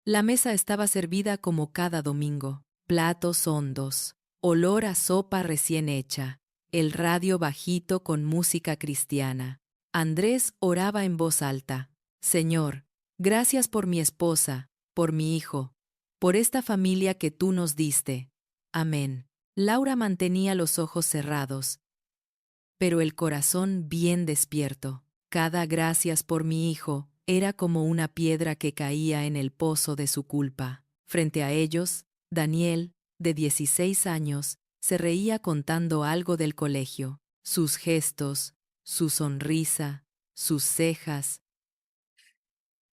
La mesa estaba servida como cada domingo. Platos hondos, olor a sopa recién hecha, el radio bajito con música cristiana. Andrés oraba en voz alta. Señor, gracias por mi esposa, por mi hijo, por esta familia que tú nos diste. Amén. Laura mantenía los ojos cerrados, pero el corazón bien despierto. Cada gracias por mi hijo era como una piedra que caía en el pozo de su culpa. Frente a ellos, Daniel, de 16 años, se reía contando algo del colegio. Sus gestos, su sonrisa, sus cejas.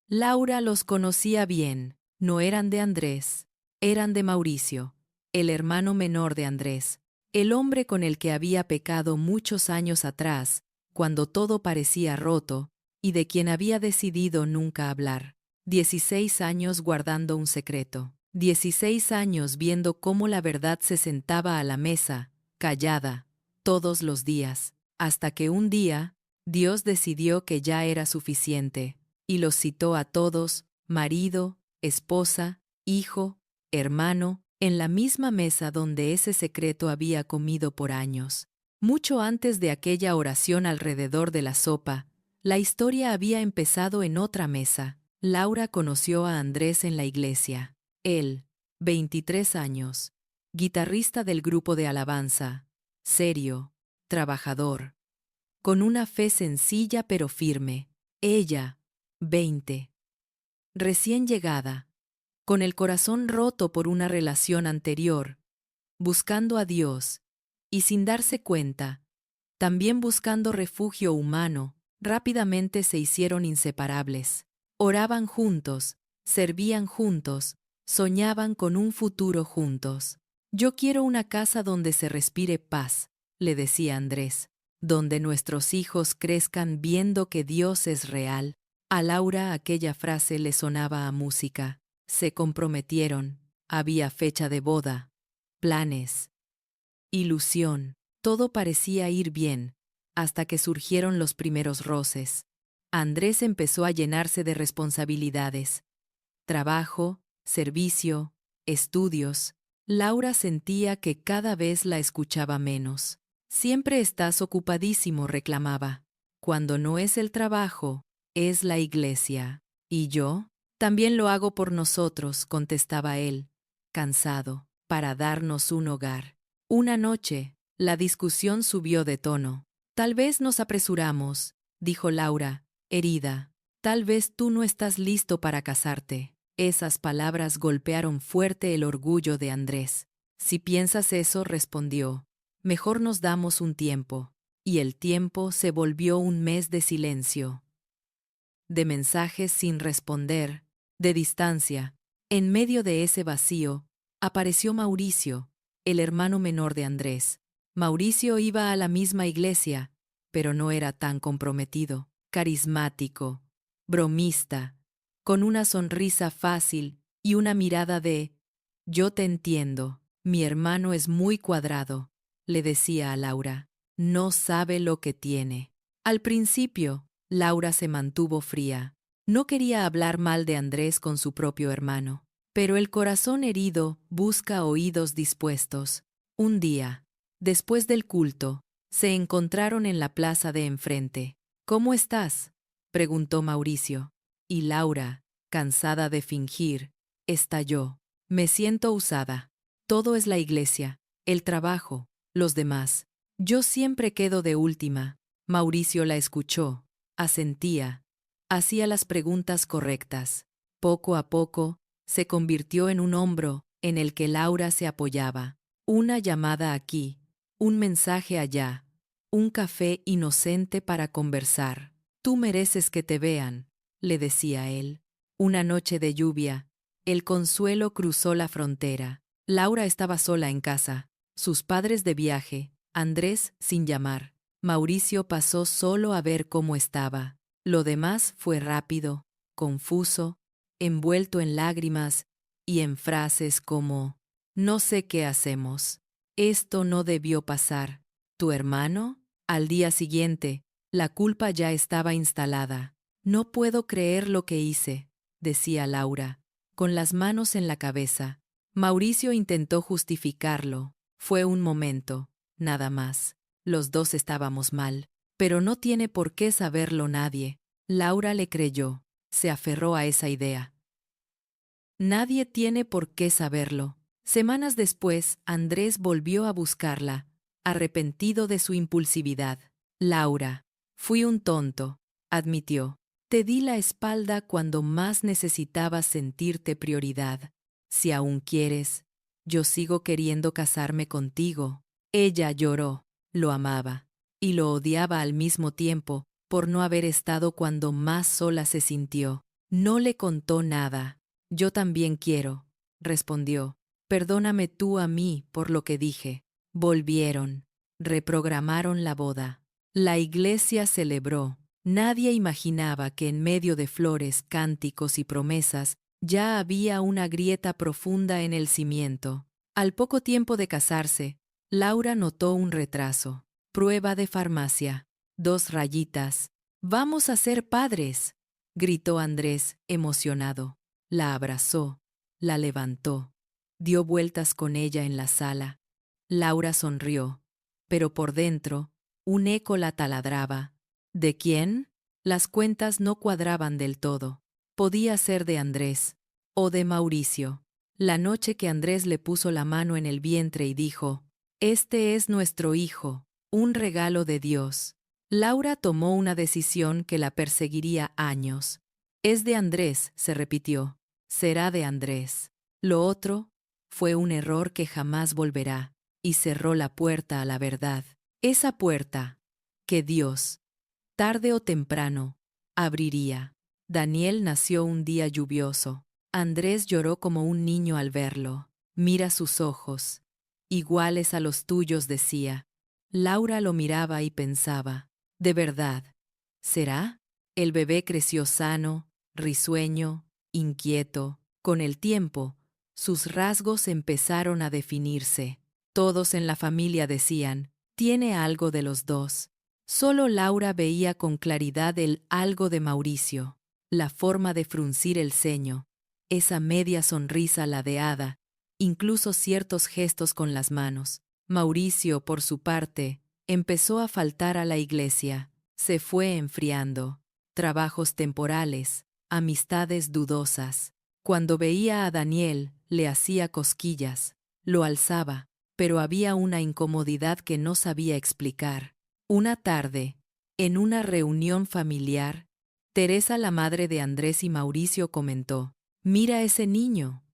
Laura los conocía bien. No eran de Andrés, eran de Mauricio, el hermano menor de Andrés, el hombre con el que había pecado muchos años atrás, cuando todo parecía roto, y de quien había decidido nunca hablar. 16 años guardando un secreto. 16 años viendo cómo la verdad se sentaba a la mesa, callada, todos los días, hasta que un día, Dios decidió que ya era suficiente, y los citó a todos, marido, esposa, hijo, hermano, en la misma mesa donde ese secreto había comido por años. Mucho antes de aquella oración alrededor de la sopa, la historia había empezado en otra mesa. Laura conoció a Andrés en la iglesia. Él, 23 años, guitarrista del grupo de alabanza, serio, trabajador, con una fe sencilla pero firme. Ella, 20, recién llegada, con el corazón roto por una relación anterior, buscando a Dios, y sin darse cuenta, también buscando refugio humano, rápidamente se hicieron inseparables. Oraban juntos, servían juntos, soñaban con un futuro juntos. Yo quiero una casa donde se respire paz, le decía Andrés, donde nuestros hijos crezcan viendo que Dios es real. A Laura aquella frase le sonaba a música. Se comprometieron, había fecha de boda, planes, ilusión. Todo parecía ir bien, hasta que surgieron los primeros roces. Andrés empezó a llenarse de responsabilidades. Trabajo, servicio, estudios. Laura sentía que cada vez la escuchaba menos. Siempre estás ocupadísimo, reclamaba. Cuando no es el trabajo, es la iglesia. ¿Y yo? También lo hago por nosotros, contestaba él, cansado, para darnos un hogar. Una noche, la discusión subió de tono. Tal vez nos apresuramos, dijo Laura, herida. Tal vez tú no estás listo para casarte. Esas palabras golpearon fuerte el orgullo de Andrés. Si piensas eso, respondió, mejor nos damos un tiempo. Y el tiempo se volvió un mes de silencio, de mensajes sin responder, de distancia. En medio de ese vacío, apareció Mauricio, el hermano menor de Andrés. Mauricio iba a la misma iglesia, pero no era tan comprometido, carismático, bromista, con una sonrisa fácil y una mirada de «Yo te entiendo, mi hermano es muy cuadrado», le decía a Laura. No sabe lo que tiene. Al principio, Laura se mantuvo fría. No quería hablar mal de Andrés con su propio hermano. Pero el corazón herido busca oídos dispuestos. Un día, después del culto, se encontraron en la plaza de enfrente. «¿Cómo estás?», preguntó Mauricio. Y Laura, cansada de fingir, estalló. «Me siento usada. Todo es la iglesia, el trabajo, los demás. Yo siempre quedo de última». Mauricio la escuchó, asentía, hacía las preguntas correctas. Poco a poco, se convirtió en un hombro en el que Laura se apoyaba. Una llamada aquí, un mensaje allá, un café inocente para conversar. «Tú mereces que te vean», le decía él. Una noche de lluvia, el consuelo cruzó la frontera. Laura estaba sola en casa, sus padres de viaje, Andrés sin llamar. Mauricio pasó solo a ver cómo estaba. Lo demás fue rápido, confuso, envuelto en lágrimas y en frases como «No sé qué hacemos. Esto no debió pasar. ¿Tu hermano?». Al día siguiente, la culpa ya estaba instalada. «No puedo creer lo que hice», decía Laura. con las manos en la cabeza. Mauricio intentó justificarlo. Fue un momento, nada más. Los dos estábamos mal. Pero no tiene por qué saberlo nadie. Laura le creyó. Se aferró a esa idea. Nadie tiene por qué saberlo. Semanas después, Andrés volvió a buscarla, arrepentido de su impulsividad. Laura, fui un tonto, admitió. Te di la espalda cuando más necesitabas sentirte prioridad. Si aún quieres, yo sigo queriendo casarme contigo. Ella lloró, lo amaba, y lo odiaba al mismo tiempo, por no haber estado cuando más sola se sintió. No le contó nada. Yo también quiero, respondió. Perdóname tú a mí por lo que dije. Volvieron, reprogramaron la boda. La iglesia celebró. Nadie imaginaba que en medio de flores, cánticos y promesas, ya había una grieta profunda en el cimiento. Al poco tiempo de casarse, Laura notó un retraso. Prueba de farmacia. 2 rayitas. ¡Vamos a ser padres!, gritó Andrés, emocionado. La abrazó, la levantó, dio vueltas con ella en la sala. Laura sonrió, pero por dentro, un eco la taladraba. ¿De quién? Las cuentas no cuadraban del todo. Podía ser de Andrés o de Mauricio. La noche que Andrés le puso la mano en el vientre y dijo: «Este es nuestro hijo, un regalo de Dios». Laura tomó una decisión que la perseguiría años. «Es de Andrés», se repitió. «Será de Andrés». Lo otro fue un error que jamás volverá, y cerró la puerta a la verdad. Esa puerta que Dios, tarde o temprano, abriría. Daniel nació un día lluvioso. Andrés lloró como un niño al verlo. «Mira sus ojos, iguales a los tuyos», decía. Laura lo miraba y pensaba: «¿De verdad? ¿Será?». El bebé creció sano, risueño, inquieto. Con el tiempo, sus rasgos empezaron a definirse. Todos en la familia decían: «Tiene algo de los dos». Solo Laura veía con claridad el algo de Mauricio, la forma de fruncir el ceño, esa media sonrisa ladeada, incluso ciertos gestos con las manos. Mauricio, por su parte, empezó a faltar a la iglesia, se fue enfriando. Trabajos temporales, amistades dudosas. Cuando veía a Daniel, le hacía cosquillas, lo alzaba, pero había una incomodidad que no sabía explicar. Una tarde, en una reunión familiar, Teresa, la madre de Andrés y Mauricio, comentó: «Mira ese niño.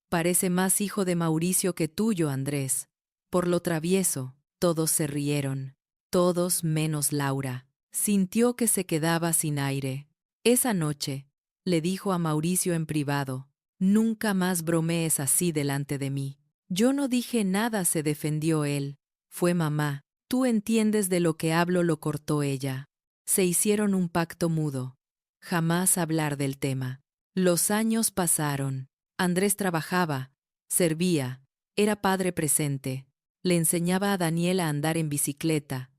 Parece más hijo de Mauricio que tuyo, Andrés». Por lo travieso, todos se rieron, todos menos Laura. Sintió que se quedaba sin aire. Esa noche, le dijo a Mauricio en privado: «Nunca más bromees así delante de mí». «Yo no dije nada», se defendió él. «Fue mamá». «Tú entiendes de lo que hablo», lo cortó ella. Se hicieron un pacto mudo. Jamás hablar del tema. Los años pasaron. Andrés trabajaba, servía, era padre presente. Le enseñaba a Daniel a andar en bicicleta,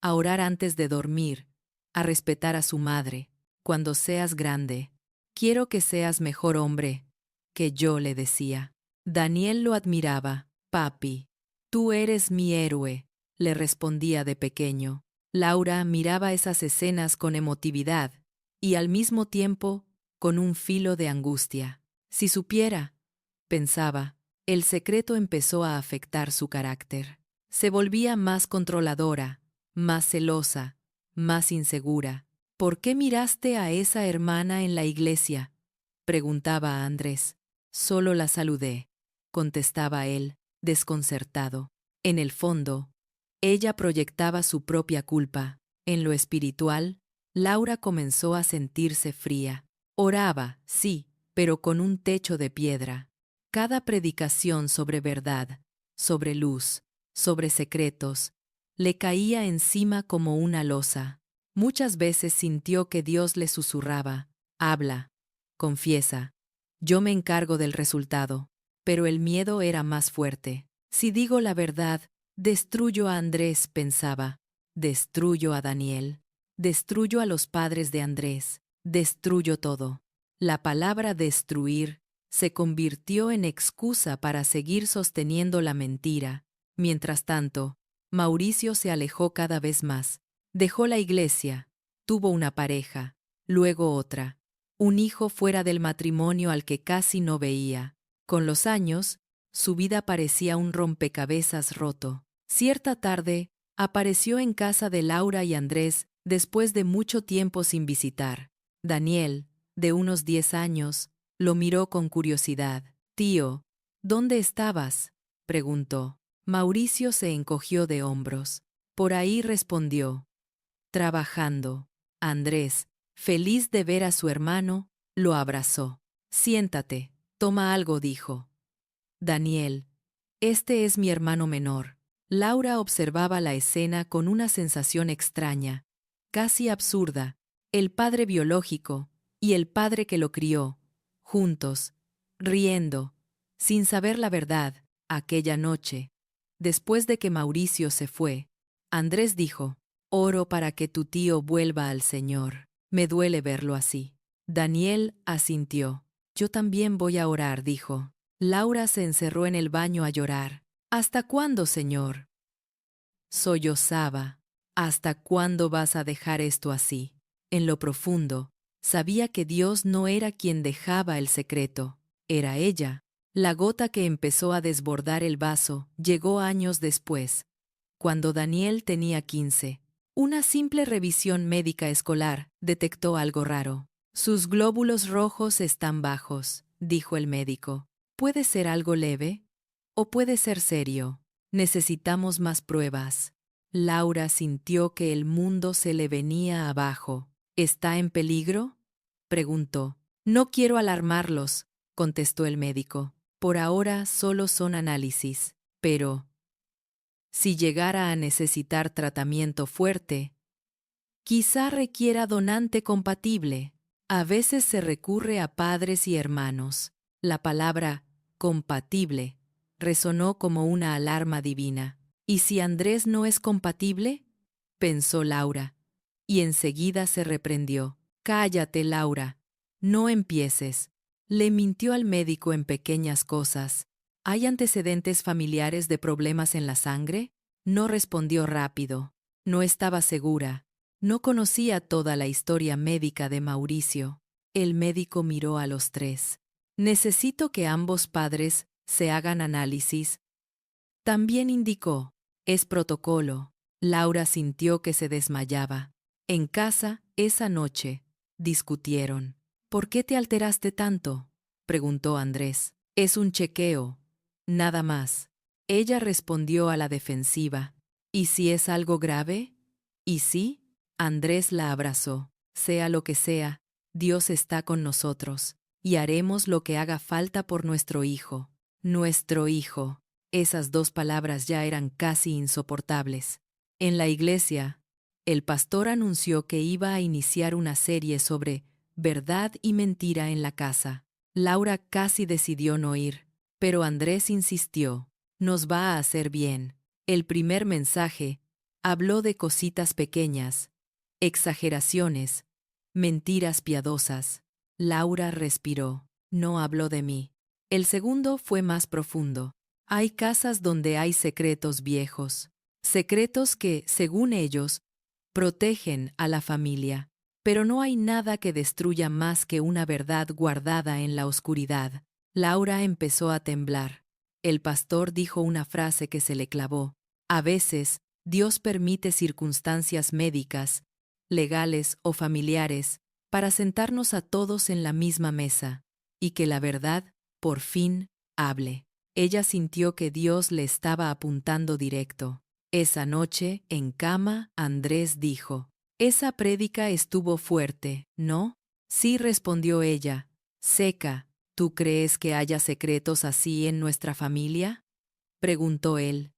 a orar antes de dormir, a respetar a su madre. «Cuando seas grande, quiero que seas mejor hombre que yo», le decía. Daniel lo admiraba. «Papi, tú eres mi héroe», le respondía de pequeño. Laura miraba esas escenas con emotividad y al mismo tiempo con un filo de angustia. Si supiera, pensaba, el secreto empezó a afectar su carácter. Se volvía más controladora, más celosa, más insegura. «¿Por qué miraste a esa hermana en la iglesia?», preguntaba a Andrés. «Solo la saludé», contestaba él, desconcertado. En el fondo, ella proyectaba su propia culpa. En lo espiritual, Laura comenzó a sentirse fría. Oraba, sí, pero con un techo de piedra. Cada predicación sobre verdad, sobre luz, sobre secretos, le caía encima como una losa. Muchas veces sintió que Dios le susurraba: «Habla, confiesa, yo me encargo del resultado». Pero el miedo era más fuerte. «Si digo la verdad, destruyo a Andrés», pensaba. «Destruyo a Daniel, destruyo a los padres de Andrés, destruyo todo». La palabra destruir se convirtió en excusa para seguir sosteniendo la mentira. Mientras tanto, Mauricio se alejó cada vez más. Dejó la iglesia, tuvo una pareja, luego otra, un hijo fuera del matrimonio al que casi no veía. Con los años, su vida parecía un rompecabezas roto. Cierta tarde, apareció en casa de Laura y Andrés después de mucho tiempo sin visitar. Daniel, de unos 10 años, lo miró con curiosidad. «Tío, ¿dónde estabas?», preguntó. Mauricio se encogió de hombros. «Por ahí», respondió. «Trabajando». Andrés, feliz de ver a su hermano, lo abrazó. «Siéntate, toma algo», dijo. «Daniel, este es mi hermano menor». Laura observaba la escena con una sensación extraña, casi absurda. El padre biológico y el padre que lo crió, juntos, riendo, sin saber la verdad, aquella noche. Después de que Mauricio se fue, Andrés dijo: «Oro para que tu tío vuelva al Señor. Me duele verlo así». Daniel asintió. «Yo también voy a orar», dijo. Laura se encerró en el baño a llorar. «¿Hasta cuándo, Señor?», sollozaba. «¿Hasta cuándo vas a dejar esto así?». En lo profundo, sabía que Dios no era quien dejaba el secreto, era ella. La gota que empezó a desbordar el vaso llegó años después, cuando Daniel tenía 15. Una simple revisión médica escolar detectó algo raro. «Sus glóbulos rojos están bajos», dijo el médico. «Puede ser algo leve o puede ser serio. Necesitamos más pruebas». Laura sintió que el mundo se le venía abajo. «¿Está en peligro?», preguntó. «No quiero alarmarlos», contestó el médico. «Por ahora solo son análisis. Pero si llegara a necesitar tratamiento fuerte, quizá requiera donante compatible». A veces se recurre a padres y hermanos. La palabra compatible resonó como una alarma divina. «¿Y si Andrés no es compatible?», pensó Laura, y enseguida se reprendió. «Cállate, Laura, no empieces». Le mintió al médico en pequeñas cosas. «¿Hay antecedentes familiares de problemas en la sangre?». No respondió rápido. No estaba segura. No conocía toda la historia médica de Mauricio. El médico miró a los tres. «Necesito que ambos padres se hagan análisis». También indicó: «Es protocolo». Laura sintió que se desmayaba. En casa, esa noche, discutieron. «¿Por qué te alteraste tanto?», preguntó Andrés. «Es un chequeo, nada más». Ella respondió a la defensiva. «¿Y si es algo grave?». «¿Y sí?». Andrés la abrazó. «Sea lo que sea, Dios está con nosotros, y haremos lo que haga falta por nuestro hijo». Nuestro hijo. Esas dos palabras ya eran casi insoportables. En la iglesia, el pastor anunció que iba a iniciar una serie sobre verdad y mentira en la casa. Laura casi decidió no ir, pero Andrés insistió. «Nos va a hacer bien». El primer mensaje habló de cositas pequeñas, exageraciones, mentiras piadosas. Laura respiró. No habló de mí. El segundo fue más profundo. Hay casas donde hay secretos viejos, secretos que, según ellos, protegen a la familia. Pero no hay nada que destruya más que una verdad guardada en la oscuridad. Laura empezó a temblar. El pastor dijo una frase que se le clavó. «A veces, Dios permite circunstancias médicas, legales o familiares, para sentarnos a todos en la misma mesa, y que la verdad, por fin, hable». Ella sintió que Dios le estaba apuntando directo. Esa noche, en cama, Andrés dijo: «Esa prédica estuvo fuerte, ¿no?». «Sí», respondió ella, seca. «¿Tú crees que haya secretos así en nuestra familia?», preguntó él,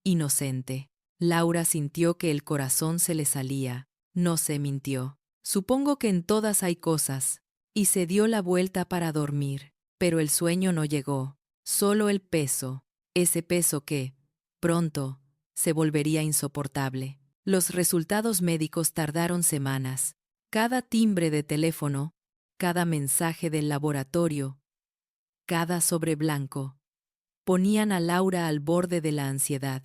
inocente. Laura sintió que el corazón se le salía. No se mintió. «Supongo que en todas hay cosas», y se dio la vuelta para dormir. Pero el sueño no llegó, solo el peso, ese peso que, pronto, se volvería insoportable. Los resultados médicos tardaron semanas. Cada timbre de teléfono, cada mensaje del laboratorio, marcada sobre blanco. Ponían a Laura al borde de la ansiedad.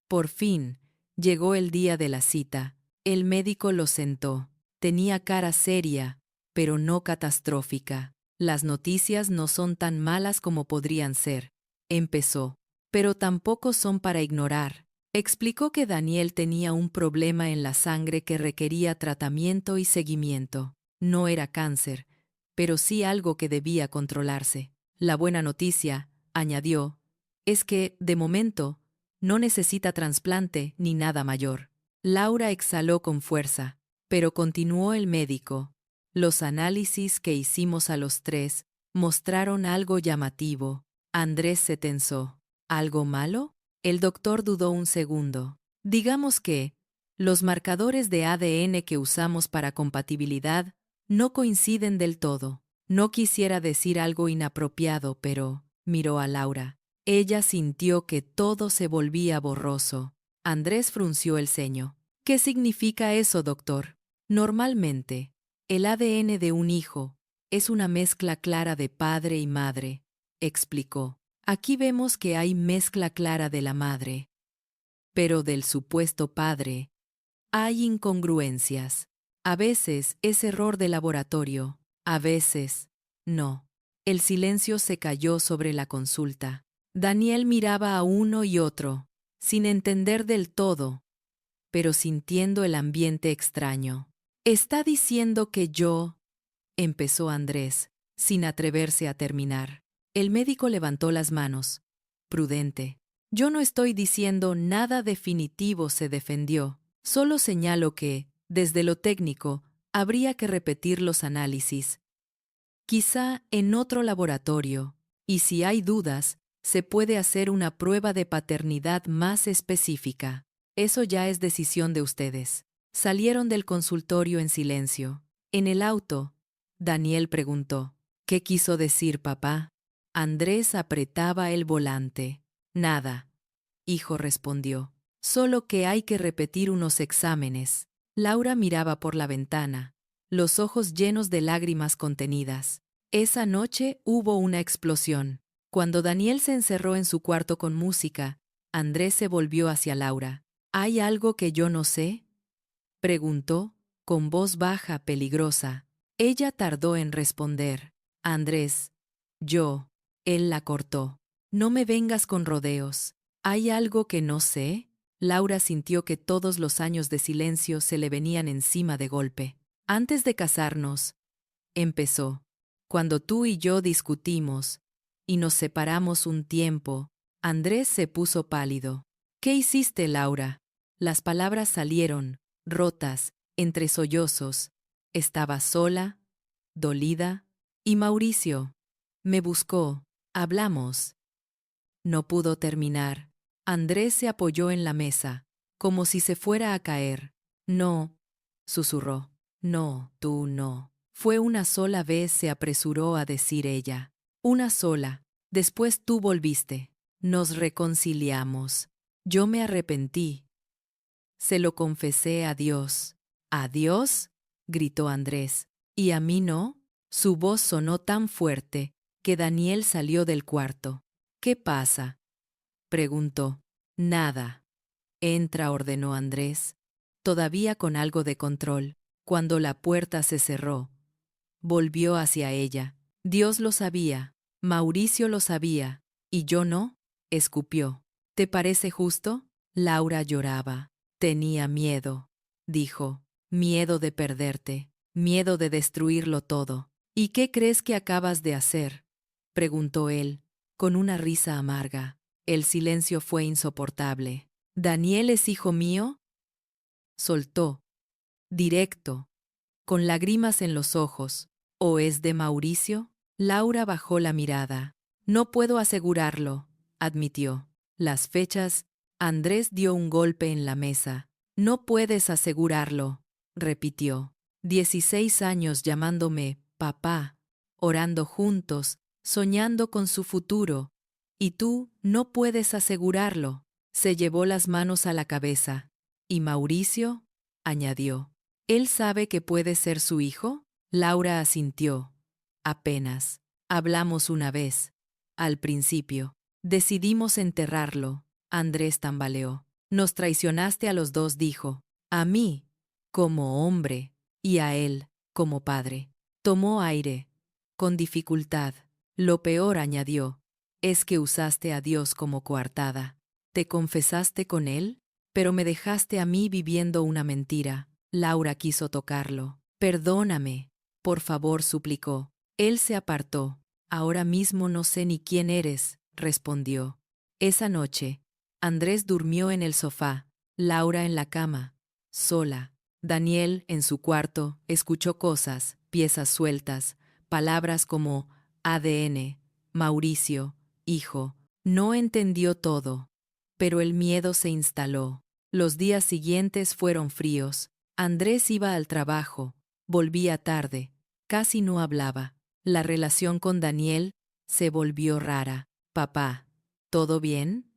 Por fin, llegó el día de la cita. El médico lo sentó. Tenía cara seria, pero no catastrófica. Las noticias no son tan malas como podrían ser, empezó. Pero tampoco son para ignorar. Explicó que Daniel tenía un problema en la sangre que requería tratamiento y seguimiento. No era cáncer, pero sí algo que debía controlarse. La buena noticia, añadió, es que, de momento, no necesita trasplante ni nada mayor. Laura exhaló con fuerza, pero continuó el médico. Los análisis que hicimos a los tres mostraron algo llamativo. Andrés se tensó. ¿Algo malo? El doctor dudó un segundo. Digamos que los marcadores de ADN que usamos para compatibilidad no coinciden del todo. No quisiera decir algo inapropiado, pero miró a Laura. Ella sintió que todo se volvía borroso. Andrés frunció el ceño. ¿Qué significa eso, doctor? Normalmente, el ADN de un hijo es una mezcla clara de padre y madre, explicó. Aquí vemos que hay mezcla clara de la madre, pero del supuesto padre hay incongruencias. A veces es error de laboratorio, a veces no. El silencio se cayó sobre la consulta. Daniel miraba a uno y otro, sin entender del todo, pero sintiendo el ambiente extraño. «Está diciendo que yo», empezó Andrés, sin atreverse a terminar. El médico levantó las manos. Prudente. «Yo no estoy diciendo nada definitivo», se defendió. «Solo señalo que, desde lo técnico, habría que repetir los análisis. Quizá en otro laboratorio, y si hay dudas, se puede hacer una prueba de paternidad más específica. Eso ya es decisión de ustedes». Salieron del consultorio en silencio. En el auto, Daniel preguntó, «¿Qué quiso decir papá?» Andrés apretaba el volante. «Nada», hijo respondió. «Solo que hay que repetir unos exámenes». Laura miraba por la ventana, los ojos llenos de lágrimas contenidas. Esa noche hubo una explosión. Cuando Daniel se encerró en su cuarto con música, Andrés se volvió hacia Laura. «¿Hay algo que yo no sé?», preguntó, con voz baja, peligrosa. Ella tardó en responder. «Andrés, yo», él la cortó. «No me vengas con rodeos. ¿Hay algo que no sé?». Laura sintió que todos los años de silencio se le venían encima de golpe. «Antes de casarnos», empezó, «cuando tú y yo discutimos y nos separamos un tiempo», Andrés se puso pálido. «¿Qué hiciste, Laura?». Las palabras salieron, rotas, entre sollozos. Estaba sola, dolida, y Mauricio me buscó. Hablamos. No pudo terminar. Andrés se apoyó en la mesa, como si se fuera a caer. «No», susurró. «No, tú no». Fue una sola vez, se apresuró a decir ella. «Una sola. Después tú volviste. Nos reconciliamos. Yo me arrepentí. Se lo confesé a Dios». «¿A Dios?», gritó Andrés. «¿Y a mí no?». Su voz sonó tan fuerte que Daniel salió del cuarto. «¿Qué pasa?», preguntó. «Nada». «Entra», ordenó Andrés, todavía con algo de control. Cuando la puerta se cerró, volvió hacia ella. «Dios lo sabía, Mauricio lo sabía, y yo no», escupió. «¿Te parece justo?». Laura lloraba. «Tenía miedo», dijo. «Miedo de perderte, miedo de destruirlo todo». «¿Y qué crees que acabas de hacer?», preguntó él, con una risa amarga. El silencio fue insoportable. «¿Daniel es hijo mío?», soltó, directo, con lágrimas en los ojos. «¿O es de Mauricio?». Laura bajó la mirada. «No puedo asegurarlo», admitió. «Las fechas». Andrés dio un golpe en la mesa. «No puedes asegurarlo», repitió. 16 años llamándome papá, orando juntos, soñando con su futuro. Y tú no puedes asegurarlo». Se llevó las manos a la cabeza. «¿Y Mauricio?», añadió. «¿Él sabe que puede ser su hijo?». Laura asintió. «Apenas. Hablamos una vez». al principio. Decidimos enterrarlo. Andrés tambaleó. Nos traicionaste a los dos, dijo. A mí, como hombre, y a él, como padre. Tomó aire, con dificultad. Lo peor, añadió, es que usaste a Dios como coartada. Te confesaste con él, pero me dejaste a mí viviendo una mentira. Laura quiso tocarlo. Perdóname, por favor, suplicó. Él se apartó. Ahora mismo no sé ni quién eres, respondió. Esa noche, Andrés durmió en el sofá, Laura en la cama, sola. Daniel, en su cuarto, escuchó cosas, piezas sueltas, palabras como ADN, Mauricio, hijo. No entendió todo, pero el miedo se instaló. Los días siguientes fueron fríos. Andrés iba al trabajo, volvía tarde, casi no hablaba. La relación con Daniel se volvió rara. Papá, ¿todo bien?,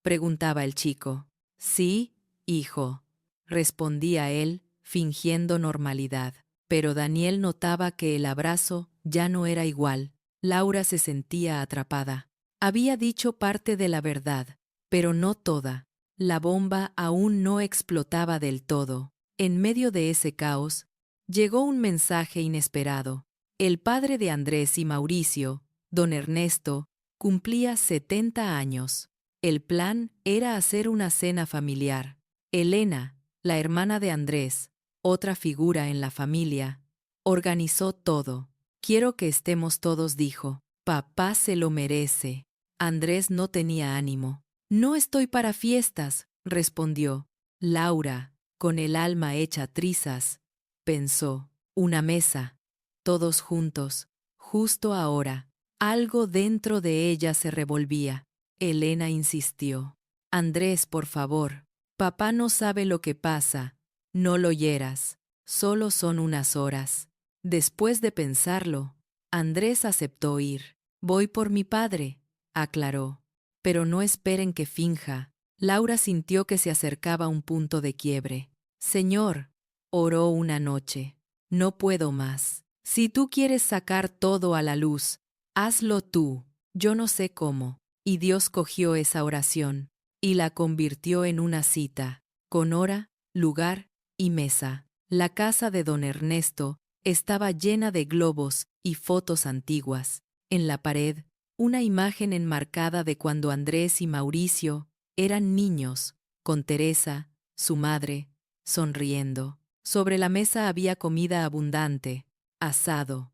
preguntaba el chico. Sí, hijo, respondía él, fingiendo normalidad. Pero Daniel notaba que el abrazo ya no era igual. Laura se sentía atrapada. Había dicho parte de la verdad, pero no toda. La bomba aún no explotaba del todo. En medio de ese caos, llegó un mensaje inesperado. El padre de Andrés y Mauricio, don Ernesto, cumplía 70 años. El plan era hacer una cena familiar. Elena, la hermana de Andrés, otra figura en la familia, organizó todo. Quiero que estemos todos, dijo. Papá se lo merece. Andrés no tenía ánimo. No estoy para fiestas, respondió. Laura, con el alma hecha trizas, pensó. Una mesa. Todos juntos. Justo ahora. Algo dentro de ella se revolvía. Elena insistió. Andrés, por favor. Papá no sabe lo que pasa. No lo hieras. Solo son unas horas. Después de pensarlo, Andrés aceptó ir. Voy por mi padre, aclaró. Pero no esperen que finja. Laura sintió que se acercaba a un punto de quiebre. Señor, oró una noche. No puedo más. Si tú quieres sacar todo a la luz, hazlo tú. Yo no sé cómo. Y Dios cogió esa oración y la convirtió en una cita, con hora, lugar y mesa. La casa de don Ernesto estaba llena de globos y fotos antiguas. En la pared, una imagen enmarcada de cuando Andrés y Mauricio eran niños, con Teresa, su madre, sonriendo. Sobre la mesa había comida abundante, asado,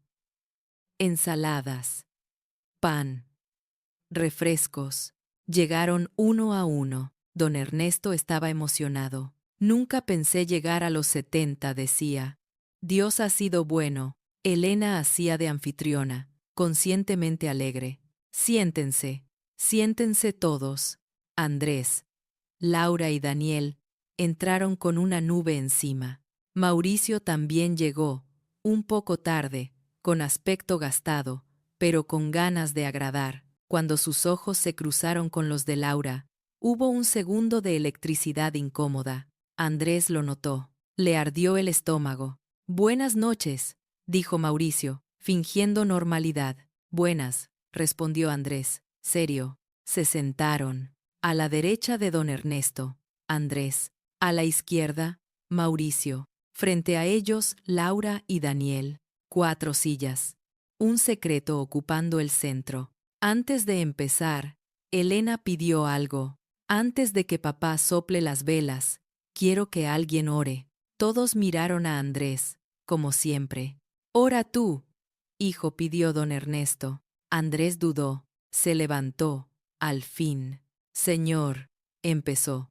ensaladas, pan, refrescos. Llegaron uno a uno. Don Ernesto estaba emocionado. Nunca pensé llegar a los 70, decía. Dios ha sido bueno. Elena hacía de anfitriona, conscientemente alegre. Siéntense, siéntense todos. Andrés, Laura y Daniel entraron con una nube encima. Mauricio también llegó, un poco tarde, con aspecto gastado, pero con ganas de agradar. Cuando sus ojos se cruzaron con los de Laura, hubo un segundo de electricidad incómoda. Andrés lo notó. Le ardió el estómago. Buenas noches, dijo Mauricio, fingiendo normalidad. Buenas, respondió Andrés, serio. Se sentaron. A la derecha de don Ernesto, Andrés. A la izquierda, Mauricio. Frente a ellos, Laura y Daniel. 4 sillas. Un secreto ocupando el centro. Antes de empezar, Elena pidió algo. Antes de que papá sople las velas, quiero que alguien ore. Todos miraron a Andrés, como siempre. Ora tú, hijo, pidió don Ernesto. Andrés dudó. Se levantó. Al fin. Señor, empezó.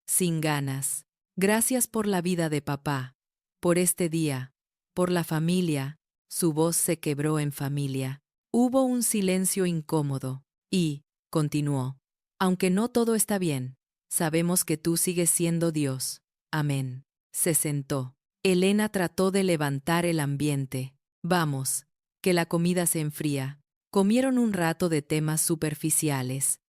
Sin ganas. Gracias por la vida de papá. Por este día. Por la familia. Su voz se quebró en familia. Hubo un silencio incómodo. Y, continuó, aunque no todo está bien, sabemos que tú sigues siendo Dios. Amén. Se sentó. Elena trató de levantar el ambiente. Vamos, que la comida se enfría. Comieron un rato de temas superficiales.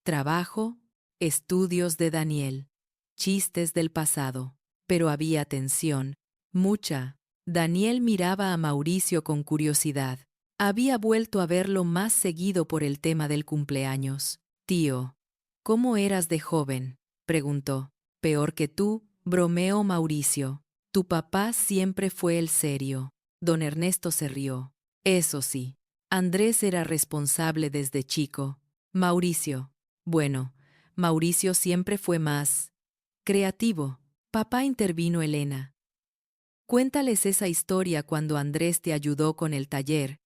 Trabajo, estudios de Daniel, chistes del pasado. Pero había tensión, mucha. Daniel miraba a Mauricio con curiosidad. Había vuelto a verlo más seguido por el tema del cumpleaños. Tío, ¿cómo eras de joven?, preguntó. Peor que tú, bromeó Mauricio. Tu papá siempre fue el serio. Don Ernesto se rió. Eso sí, Andrés era responsable desde chico. Mauricio. Bueno, Mauricio siempre fue más creativo. Papá, intervino Elena. Cuéntales esa historia cuando Andrés te ayudó con el taller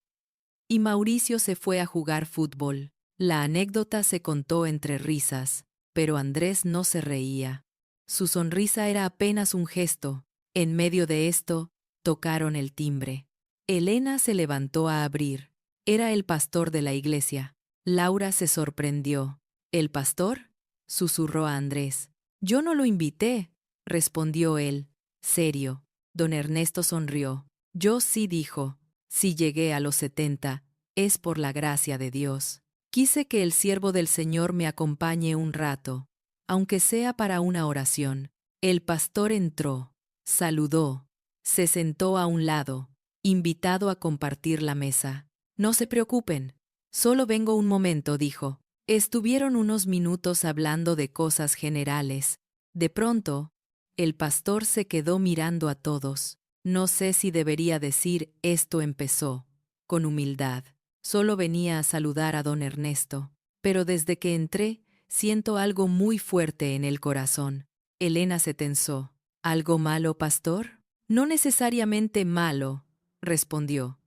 y Mauricio se fue a jugar fútbol. La anécdota se contó entre risas, pero Andrés no se reía. Su sonrisa era apenas un gesto. En medio de esto, tocaron el timbre. Elena se levantó a abrir. Era el pastor de la iglesia. Laura se sorprendió. ¿El pastor?, susurró a Andrés. Yo no lo invité, respondió él, serio. Don Ernesto sonrió. Yo sí, dijo. Si llegué a los 70, es por la gracia de Dios. Quise que el siervo del Señor me acompañe un rato, aunque sea para una oración. El pastor entró, saludó, se sentó a un lado, invitado a compartir la mesa. No se preocupen, solo vengo un momento, dijo. Estuvieron unos minutos hablando de cosas generales. De pronto, el pastor se quedó mirando a todos. No sé si debería decir esto empezó, con humildad. Solo venía a saludar a don Ernesto. Pero desde que entré, siento algo muy fuerte en el corazón. Elena se tensó. ¿Algo malo, pastor? No necesariamente malo, respondió,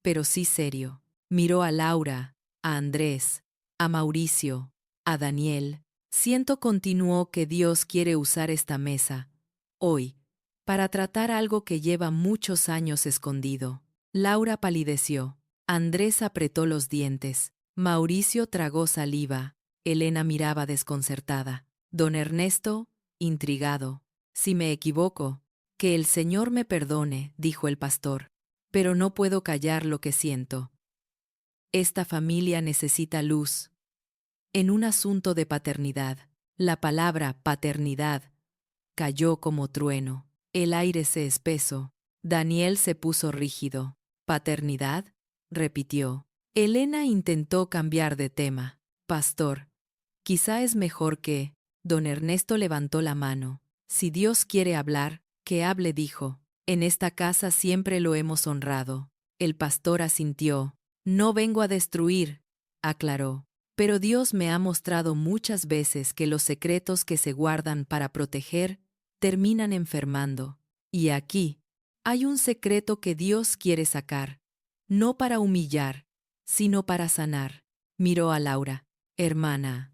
pero sí serio. Miró a Laura, a Andrés, a Mauricio, a Daniel. Siento, continuó, que Dios quiere usar esta mesa, hoy, para tratar algo que lleva muchos años escondido. Laura palideció. Andrés apretó los dientes. Mauricio tragó saliva. Elena miraba desconcertada. Don Ernesto, intrigado. Si me equivoco, que el Señor me perdone, dijo el pastor. Pero no puedo callar lo que siento. Esta familia necesita luz. En un asunto de paternidad, la palabra paternidad cayó como trueno. El aire se espesó. Daniel se puso rígido. ¿Paternidad?, repitió. Elena intentó cambiar de tema. Pastor, quizá es mejor que... Don Ernesto levantó la mano. Si Dios quiere hablar, que hable, dijo. En esta casa siempre lo hemos honrado. El pastor asintió. No vengo a destruir, aclaró. Pero Dios me ha mostrado muchas veces que los secretos que se guardan para proteger terminan enfermando. Y aquí hay un secreto que Dios quiere sacar, no para humillar, sino para sanar. Miró a Laura. Hermana,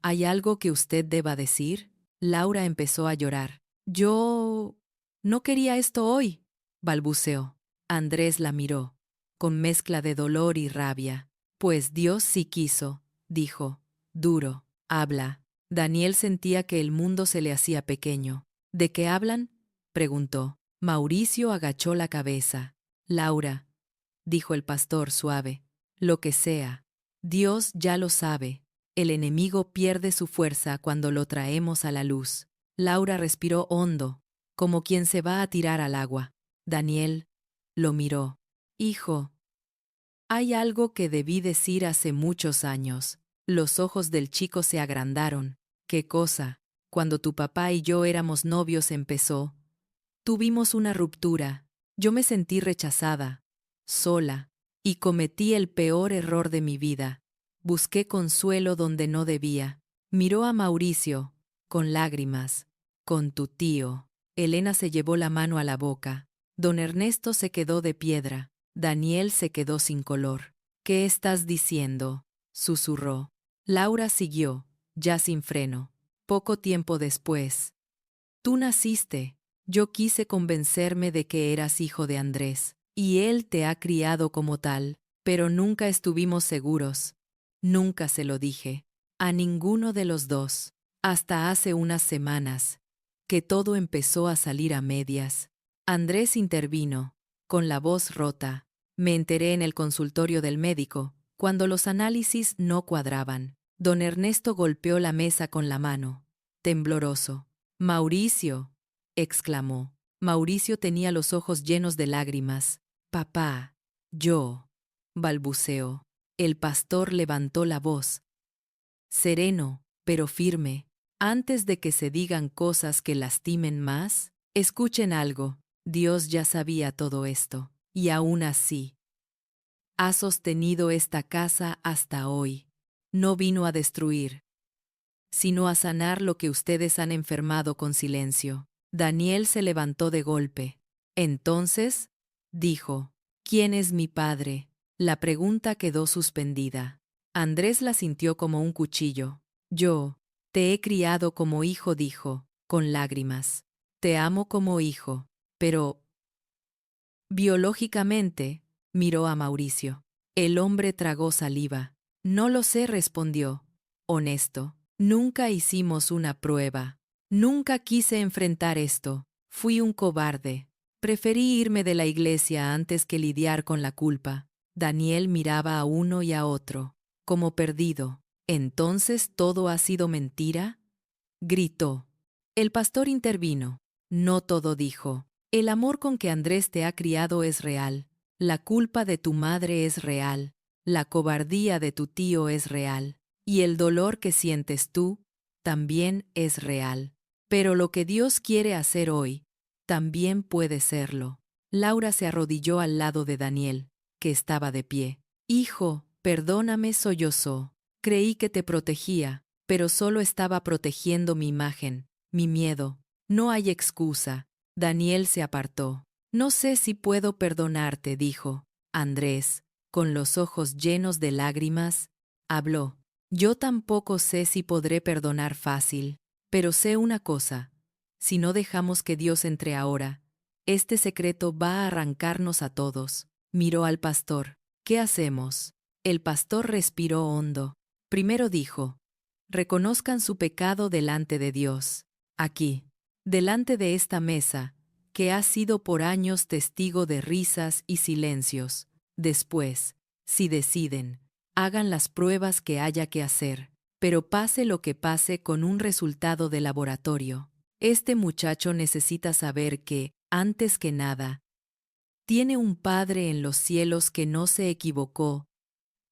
¿hay algo que usted deba decir? Laura empezó a llorar. Yo no quería esto hoy, balbuceó. Andrés la miró, con mezcla de dolor y rabia. Pues Dios sí quiso, dijo. Duro. Habla. Daniel sentía que el mundo se le hacía pequeño. ¿De qué hablan?, preguntó. Mauricio agachó la cabeza. Laura, dijo el pastor suave, lo que sea. Dios ya lo sabe. El enemigo pierde su fuerza cuando lo traemos a la luz. Laura respiró hondo, como quien se va a tirar al agua. Daniel lo miró. Hijo, hay algo que debí decir hace muchos años. Los ojos del chico se agrandaron. ¿Qué cosa? Cuando tu papá y yo éramos novios empezó. Tuvimos una ruptura. Yo me sentí rechazada, sola, y cometí el peor error de mi vida. Busqué consuelo donde no debía. Miró a Mauricio, con lágrimas. Con tu tío. Elena se llevó la mano a la boca. Don Ernesto se quedó de piedra. Daniel se quedó sin color. ¿Qué estás diciendo?, susurró. Laura siguió, ya sin freno. Poco tiempo después. Tú naciste. Yo quise convencerme de que eras hijo de Andrés, y él te ha criado como tal, pero nunca estuvimos seguros. Nunca se lo dije. A ninguno de los dos. Hasta hace unas semanas, que todo empezó a salir a medias. Andrés intervino, con la voz rota. Me enteré en el consultorio del médico, cuando los análisis no cuadraban. Don Ernesto golpeó la mesa con la mano, tembloroso. Mauricio, exclamó. Mauricio tenía los ojos llenos de lágrimas. Papá, Yo, balbuceó. El pastor levantó la voz. Sereno, pero firme. Antes de que se digan cosas que lastimen más, escuchen algo. Dios ya sabía todo esto. Y aún así, ha sostenido esta casa hasta hoy. No vino a destruir, sino a sanar lo que ustedes han enfermado con silencio. Daniel se levantó de golpe. Entonces, dijo, ¿quién es mi padre? La pregunta quedó suspendida. Andrés la sintió como un cuchillo. Yo, te he criado como hijo, dijo, con lágrimas. Te amo como hijo, pero biológicamente, miró a Mauricio. El hombre tragó saliva. No lo sé, respondió. Honesto. Nunca hicimos una prueba. Nunca quise enfrentar esto. Fui un cobarde. Preferí irme de la iglesia antes que lidiar con la culpa. Daniel miraba a uno y a otro, como perdido. ¿Entonces todo ha sido mentira? Gritó. El pastor intervino. No todo, dijo. El amor con que Andrés te ha criado es real. La culpa de tu madre es real. La cobardía de tu tío es real. Y el dolor que sientes tú también es real. Pero lo que Dios quiere hacer hoy también puede serlo. Laura se arrodilló al lado de Daniel, que estaba de pie. Hijo, perdóname, sollozó. Creí que te protegía, pero solo estaba protegiendo mi imagen, mi miedo. No hay excusa. Daniel se apartó. No sé si puedo perdonarte, dijo. Andrés, con los ojos llenos de lágrimas, habló. Yo tampoco sé si podré perdonar fácil, pero sé una cosa. Si no dejamos que Dios entre ahora, este secreto va a arrancarnos a todos. Miró al pastor. ¿Qué hacemos? El pastor respiró hondo. Primero dijo, reconozcan su pecado delante de Dios. Aquí, delante de esta mesa, que ha sido por años testigo de risas y silencios. Después, si deciden, hagan las pruebas que haya que hacer, pero pase lo que pase con un resultado de laboratorio. Este muchacho necesita saber que, antes que nada, tiene un Padre en los cielos que no se equivocó,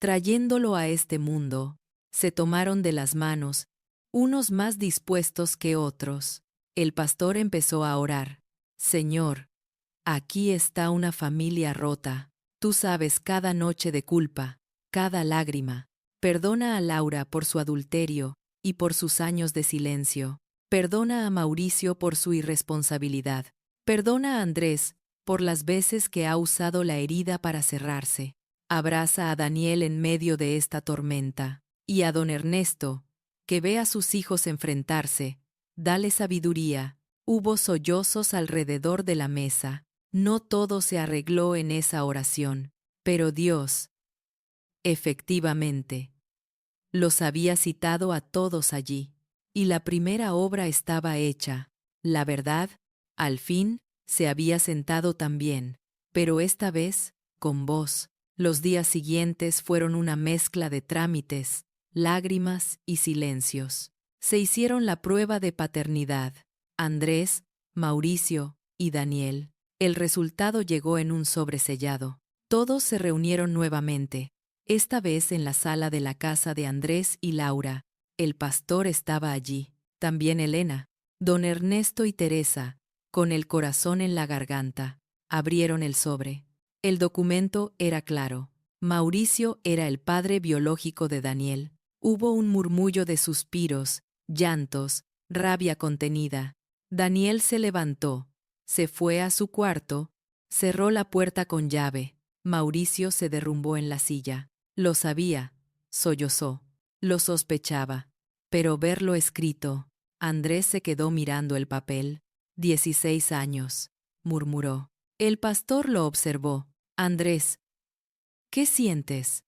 trayéndolo a este mundo. Se tomaron de las manos, unos más dispuestos que otros. El pastor empezó a orar. Señor, aquí está una familia rota. Tú sabes cada noche de culpa, cada lágrima. Perdona a Laura por su adulterio y por sus años de silencio. Perdona a Mauricio por su irresponsabilidad. Perdona a Andrés por las veces que ha usado la herida para cerrarse. Abraza a Daniel en medio de esta tormenta. Y a don Ernesto, que ve a sus hijos enfrentarse. Dale sabiduría. Hubo sollozos alrededor de la mesa. No todo se arregló en esa oración, pero Dios, efectivamente, los había citado a todos allí, y la primera obra estaba hecha. La verdad, al fin, se había sentado también, pero esta vez, con voz. Los días siguientes fueron una mezcla de trámites, lágrimas y silencios. Se hicieron la prueba de paternidad. Andrés, Mauricio y Daniel. El resultado llegó en un sobresellado. Todos se reunieron nuevamente, esta vez en la sala de la casa de Andrés y Laura. El pastor estaba allí, también Elena, don Ernesto y Teresa, con el corazón en la garganta. Abrieron el sobre. El documento era claro. Mauricio era el padre biológico de Daniel. Hubo un murmullo de suspiros, llantos, rabia contenida. Daniel se levantó, se fue a su cuarto, cerró la puerta con llave. Mauricio se derrumbó en la silla. Lo sabía, sollozó. Lo sospechaba. Pero verlo escrito. Andrés se quedó mirando el papel. 16 años, murmuró. El pastor lo observó. Andrés, ¿qué sientes?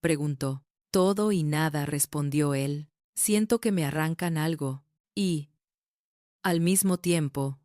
Preguntó. Todo y nada, respondió él. Siento que me arrancan algo. Y, al mismo tiempo,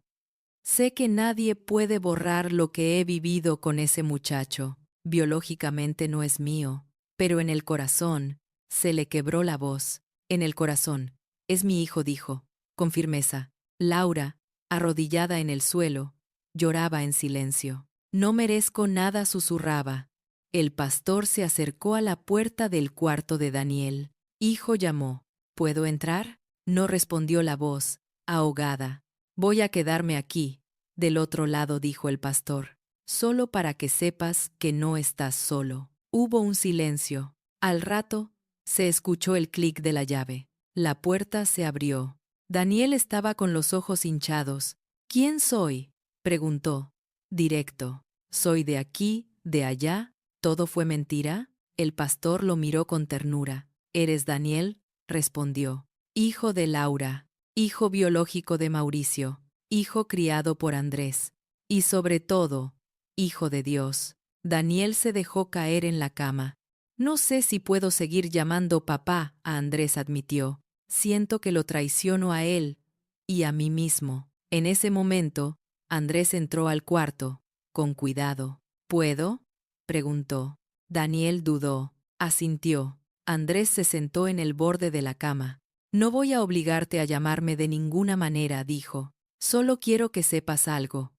sé que nadie puede borrar lo que he vivido con ese muchacho. Biológicamente no es mío, pero en el corazón, se le quebró la voz. En el corazón, es mi hijo, dijo, con firmeza. Laura, arrodillada en el suelo, lloraba en silencio. No merezco nada, susurraba. El pastor se acercó a la puerta del cuarto de Daniel. Hijo llamó. ¿Puedo entrar? No respondió la voz, ahogada. Voy a quedarme aquí. Del otro lado dijo el pastor. Solo para que sepas que no estás solo. Hubo un silencio. Al rato, se escuchó el clic de la llave. La puerta se abrió. Daniel estaba con los ojos hinchados. ¿Quién soy? Preguntó. Directo. Soy de aquí, de allá. ¿Todo fue mentira? El pastor lo miró con ternura. ¿Eres Daniel? Respondió. Hijo de Laura, hijo biológico de Mauricio, hijo criado por Andrés. Y sobre todo, hijo de Dios. Daniel se dejó caer en la cama. No sé si puedo seguir llamando papá, a Andrés admitió. Siento que lo traiciono a él y a mí mismo. En ese momento, Andrés entró al cuarto. Con cuidado. ¿Puedo? Preguntó. Daniel dudó. Asintió. Andrés se sentó en el borde de la cama. No voy a obligarte a llamarme de ninguna manera, dijo. Solo quiero que sepas algo.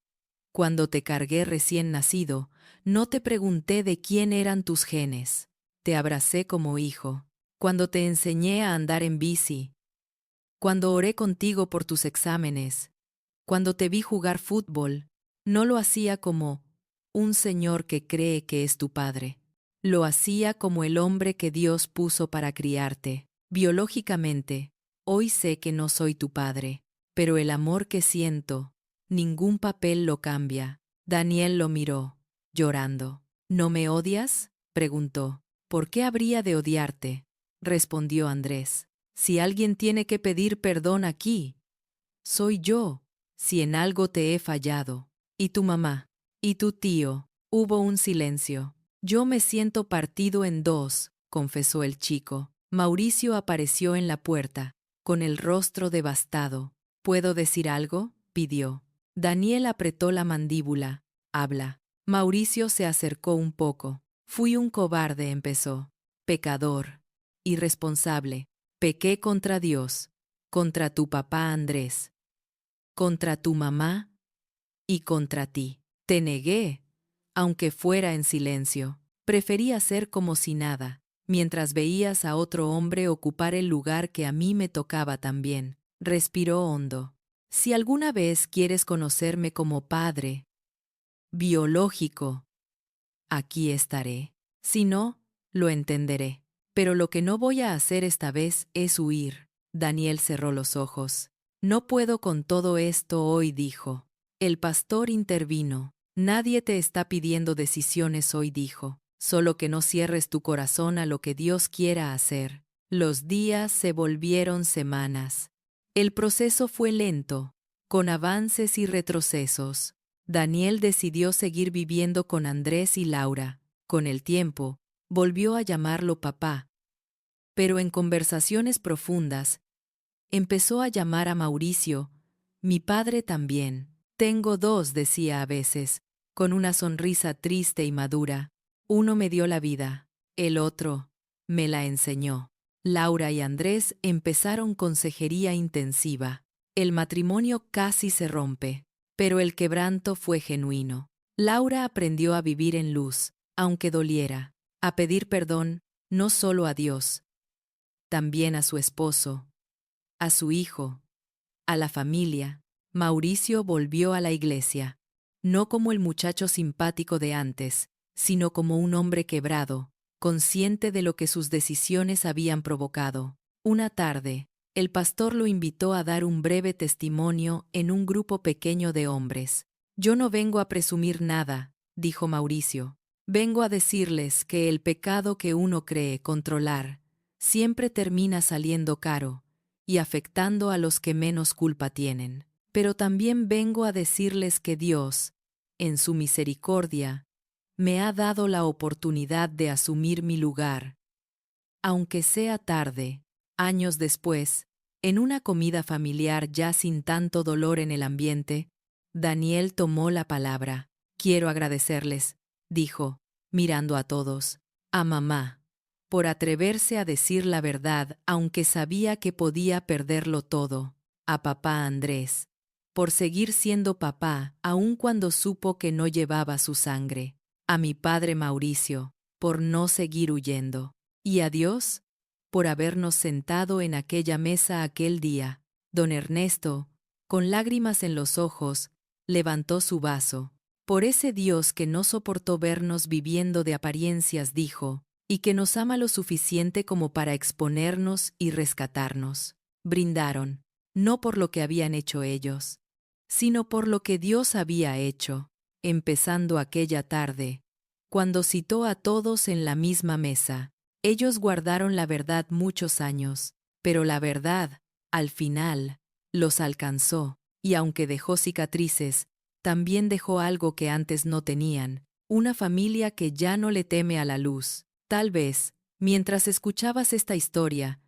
Cuando te cargué recién nacido, no te pregunté de quién eran tus genes. Te abracé como hijo. Cuando te enseñé a andar en bici. Cuando oré contigo por tus exámenes. Cuando te vi jugar fútbol. No lo hacía como un señor que cree que es tu padre. Lo hacía como el hombre que Dios puso para criarte. Biológicamente, hoy sé que no soy tu padre, pero el amor que siento, ningún papel lo cambia. Daniel lo miró, llorando. ¿No me odias? Preguntó. ¿Por qué habría de odiarte? Respondió Andrés. Si alguien tiene que pedir perdón aquí, soy yo, si en algo te he fallado. ¿Y tu mamá? ¿Y tu tío? Hubo un silencio. Yo me siento partido en dos, confesó el chico. Mauricio apareció en la puerta, con el rostro devastado. ¿Puedo decir algo? Pidió. Daniel apretó la mandíbula. Habla. Mauricio se acercó un poco. Fui un cobarde, empezó. Pecador. Irresponsable. Pequé contra Dios. Contra tu papá Andrés. Contra tu mamá y contra ti. Te negué, aunque fuera en silencio. Preferí hacer como si nada, mientras veías a otro hombre ocupar el lugar que a mí me tocaba también. Respiró hondo. Si alguna vez quieres conocerme como padre biológico, aquí estaré. Si no, lo entenderé. Pero lo que no voy a hacer esta vez es huir. Daniel cerró los ojos. No puedo con todo esto hoy, dijo. El pastor intervino. Nadie te está pidiendo decisiones hoy, dijo. Solo que no cierres tu corazón a lo que Dios quiera hacer. Los días se volvieron semanas. El proceso fue lento, con avances y retrocesos. Daniel decidió seguir viviendo con Andrés y Laura. Con el tiempo, volvió a llamarlo papá. Pero en conversaciones profundas, empezó a llamar a Mauricio, mi padre también. Tengo dos, decía a veces, con una sonrisa triste y madura. Uno me dio la vida, el otro me la enseñó. Laura y Andrés empezaron consejería intensiva. El matrimonio casi se rompe, pero el quebranto fue genuino. Laura aprendió a vivir en luz, aunque doliera, a pedir perdón, no solo a Dios, también a su esposo, a su hijo, a la familia. Mauricio volvió a la iglesia, no como el muchacho simpático de antes, sino como un hombre quebrado, consciente de lo que sus decisiones habían provocado. Una tarde, el pastor lo invitó a dar un breve testimonio en un grupo pequeño de hombres. Yo no vengo a presumir nada, dijo Mauricio. Vengo a decirles que el pecado que uno cree controlar siempre termina saliendo caro y afectando a los que menos culpa tienen. Pero también vengo a decirles que Dios, en su misericordia, me ha dado la oportunidad de asumir mi lugar. Aunque sea tarde, años después, en una comida familiar ya sin tanto dolor en el ambiente, Daniel tomó la palabra. Quiero agradecerles, dijo, mirando a todos, a mamá, por atreverse a decir la verdad aunque sabía que podía perderlo todo, a papá Andrés, por seguir siendo papá aun cuando supo que no llevaba su sangre, a mi padre Mauricio, por no seguir huyendo. Y a Dios, por habernos sentado en aquella mesa aquel día. Don Ernesto, con lágrimas en los ojos, levantó su vaso. Por ese Dios que no soportó vernos viviendo de apariencias, dijo, y que nos ama lo suficiente como para exponernos y rescatarnos. Brindaron, no por lo que habían hecho ellos, sino por lo que Dios había hecho, empezando aquella tarde, cuando citó a todos en la misma mesa. Ellos guardaron la verdad muchos años, pero la verdad, al final, los alcanzó, y aunque dejó cicatrices, también dejó algo que antes no tenían, una familia que ya no le teme a la luz. Tal vez, mientras escuchabas esta historia,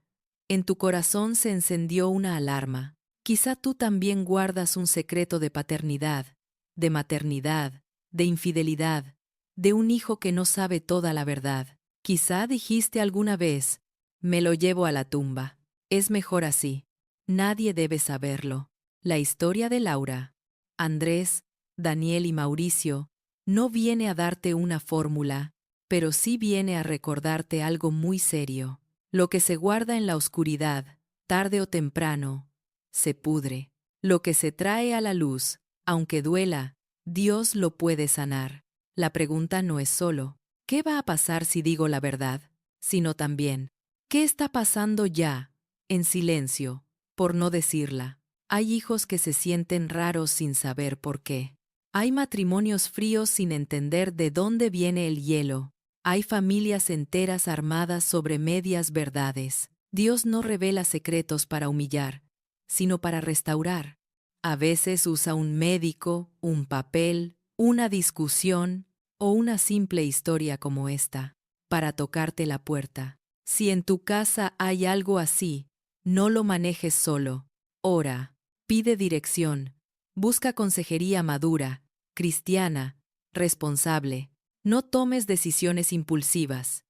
en tu corazón se encendió una alarma. Quizá tú también guardas un secreto de paternidad, de maternidad, de infidelidad, de un hijo que no sabe toda la verdad. Quizá dijiste alguna vez, me lo llevo a la tumba. Es mejor así. Nadie debe saberlo. La historia de Laura, Andrés, Daniel y Mauricio no viene a darte una fórmula, pero sí viene a recordarte algo muy serio. Lo que se guarda en la oscuridad, tarde o temprano, se pudre. Lo que se trae a la luz, aunque duela, Dios lo puede sanar. La pregunta no es solo, ¿qué va a pasar si digo la verdad?, sino también, ¿qué está pasando ya, en silencio, por no decirla? Hay hijos que se sienten raros sin saber por qué. Hay matrimonios fríos sin entender de dónde viene el hielo. Hay familias enteras armadas sobre medias verdades. Dios no revela secretos para humillar, sino para restaurar. A veces usa un médico, un papel, una discusión o una simple historia como esta, para tocarte la puerta. Si en tu casa hay algo así, no lo manejes solo. Ora, pide dirección, busca consejería madura, cristiana, responsable. No tomes decisiones impulsivas,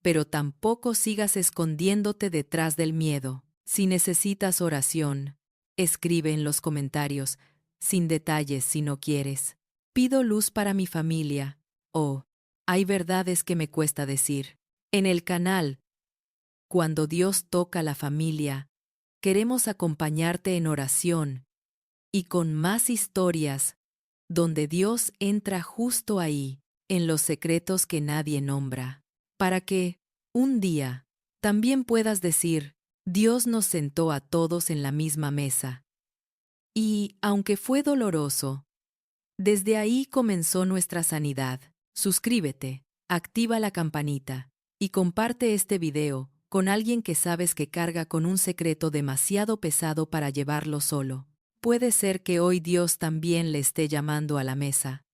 pero tampoco sigas escondiéndote detrás del miedo. Si necesitas oración, escribe en los comentarios, sin detalles si no quieres. Pido luz para mi familia. Oh, hay verdades que me cuesta decir. En el canal, Cuando Dios toca la familia, queremos acompañarte en oración y con más historias, donde Dios entra justo ahí, en los secretos que nadie nombra, para que, un día, también puedas decir, Dios nos sentó a todos en la misma mesa. Y, aunque fue doloroso, desde ahí comenzó nuestra sanidad. Suscríbete, activa la campanita y comparte este video con alguien que sabes que carga con un secreto demasiado pesado para llevarlo solo. Puede ser que hoy Dios también le esté llamando a la mesa.